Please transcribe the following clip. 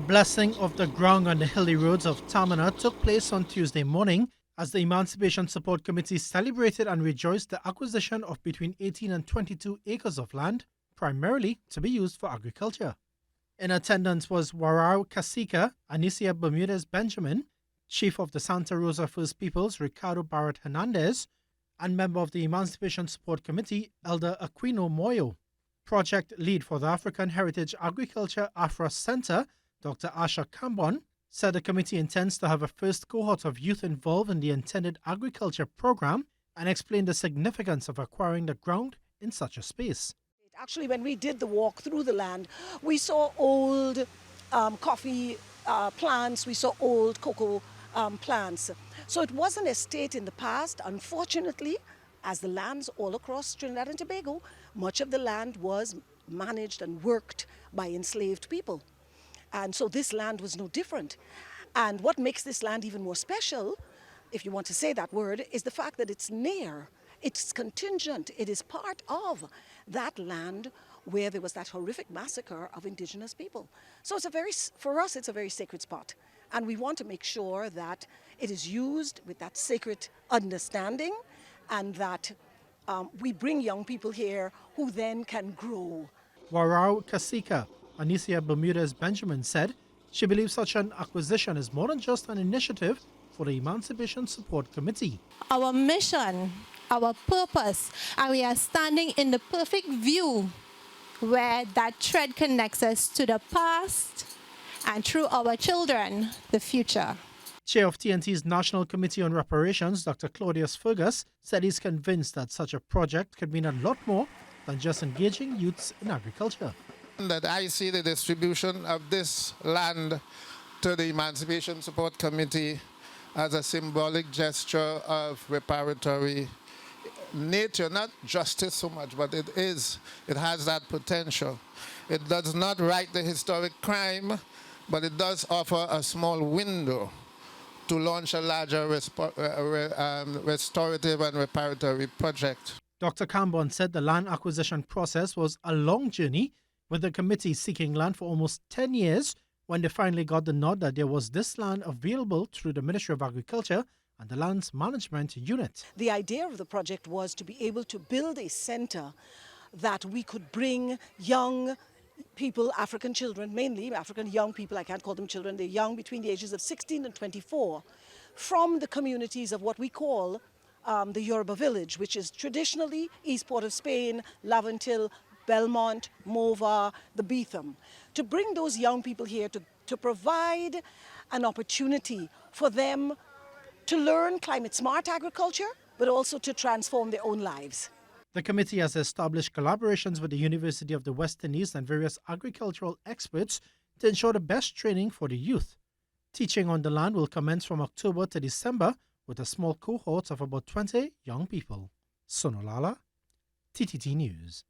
Blessing of the ground on the hilly roads of Tamana took place on Tuesday morning as the Emancipation Support Committee celebrated and rejoiced the acquisition of between 18 and 22 acres of land, primarily to be used for agriculture. In attendance was Warau Kasika Anicia Bermudez Benjamin, Chief of the Santa Rosa First Peoples Ricardo Barrett Hernandez, and member of the Emancipation Support Committee Elder Aquino Moyo. Project lead for the African Heritage Agriculture AFRHA Center, Dr. Asha Kambon, said the committee intends to have a first cohort of youth involved in the intended agriculture program and explained the significance of acquiring the ground in such a space. Actually, when we did the walk through the land, we saw old coffee plants, we saw old cocoa plants. So it was an estate in the past. Unfortunately, as the lands all across Trinidad and Tobago, much of the land was managed and worked by enslaved people. And so this land was no different. And what makes this land even more special, if you want to say that word, is the fact that it's near, it's contingent, it is part of that land where there was that horrific massacre of indigenous people. So for us, it's a very sacred spot. And we want to make sure that it is used with that sacred understanding and that we bring young people here who then can grow. Warau Kasika Anicia Bermudez Benjamin said she believes such an acquisition is more than just an initiative for the Emancipation Support Committee. Our mission, our purpose, and we are standing in the perfect view where that thread connects us to the past and through our children, the future. Chair of TNT's National Committee on Reparations, Dr. Claudius Fergus, said he's convinced that such a project could mean a lot more than just engaging youths in agriculture. That I see the distribution of this land to the Emancipation Support Committee as a symbolic gesture of reparatory nature, not justice so much, but it has that potential. It does not right the historic crime, but it does offer a small window to launch a larger restorative and reparatory project. Dr. Kambon said the land acquisition process was a long journey, with the committee seeking land for almost 10 years when they finally got the nod that there was this land available through the Ministry of Agriculture and the Lands Management Unit. The idea of the project was to be able to build a center that we could bring young people, African children, mainly African young people, I can't call them children, they're young between the ages of 16 and 24, from the communities of what we call the Yoruba village, which is traditionally East Port of Spain, Laventil, Belmont, Mova, the Beetham, to bring those young people here to provide an opportunity for them to learn climate-smart agriculture, but also to transform their own lives. The committee has established collaborations with the University of the West Indies and various agricultural experts to ensure the best training for the youth. Teaching on the land will commence from October to December with a small cohort of about 20 young people. Sonolala, TTT News.